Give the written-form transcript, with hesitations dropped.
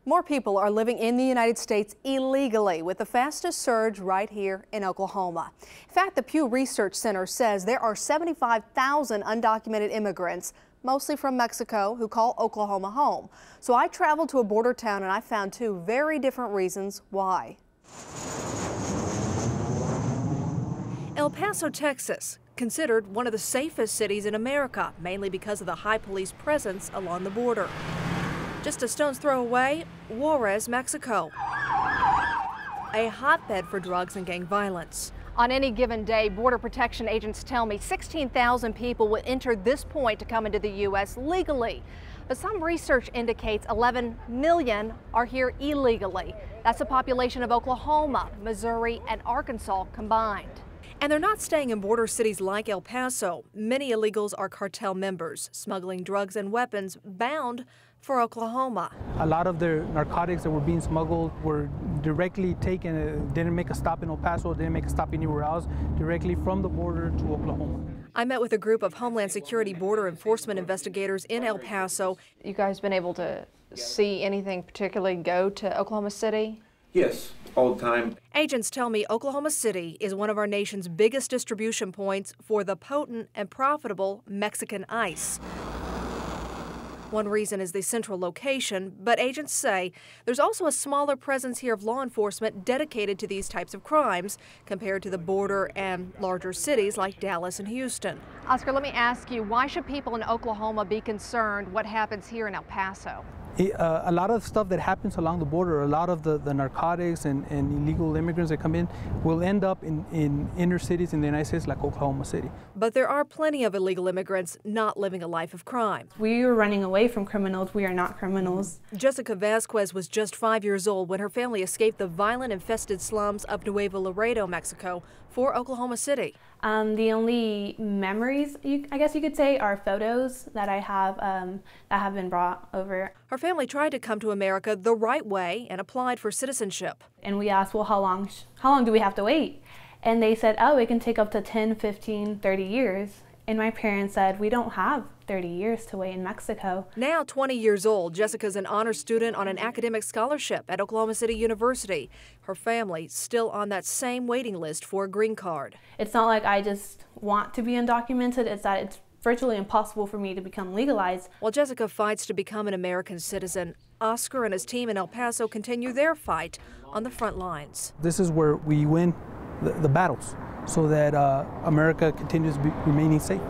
More people are living in the United States illegally, with the fastest surge right here in Oklahoma. In fact, the Pew Research Center says there are 75,000 undocumented immigrants, mostly from Mexico, who call Oklahoma home. So I traveled to a border town and I found two very different reasons why. El Paso, Texas, considered one of the safest cities in America, mainly because of the high police presence along the border. Just a stone's throw away, Juarez, Mexico, a hotbed for drugs and gang violence. On any given day, Border Protection agents tell me 16,000 people will enter this point to come into the U.S. legally. But some research indicates 11 million are here illegally. That's the population of Oklahoma, Missouri, and Arkansas combined. And they're not staying in border cities like El Paso. Many illegals are cartel members, smuggling drugs and weapons bound for Oklahoma. A lot of the narcotics that were being smuggled were directly taken, didn't make a stop in El Paso, didn't make a stop anywhere else, directly from the border to Oklahoma. I met with a group of Homeland Security border enforcement investigators in El Paso. You guys been able to see anything particularly go to Oklahoma City? Yes, all the time. Agents tell me Oklahoma City is one of our nation's biggest distribution points for the potent and profitable Mexican ice. One reason is the central location, but agents say there's also a smaller presence here of law enforcement dedicated to these types of crimes compared to the border and larger cities like Dallas and Houston. Oscar, let me ask you, why should people in Oklahoma be concerned what happens here in El Paso? A lot of stuff that happens along the border, a lot of the narcotics and illegal immigrants that come in will end up in inner cities in the United States like Oklahoma City. But there are plenty of illegal immigrants not living a life of crime. We are running away from criminals. We are not criminals. Jessica Vasquez was just 5 years old when her family escaped the violent-infested slums of Nuevo Laredo, Mexico, for Oklahoma City. The only memories, I guess you could say, are photos that I have that have been brought over. Her family tried to come to America the right way and applied for citizenship. And we asked, well, how long do we have to wait? And they said, oh, it can take up to 10, 15, 30 years. And my parents said, we don't have 30 years to wait in Mexico. Now 20 years old, Jessica's an honor student on an academic scholarship at Oklahoma City University. Her family still on that same waiting list for a green card. It's not like I just want to be undocumented, it's that it's virtually impossible for me to become legalized. While Jessica fights to become an American citizen, Oscar and his team in El Paso continue their fight on the front lines. This is where we win the battles so that America continues remaining safe.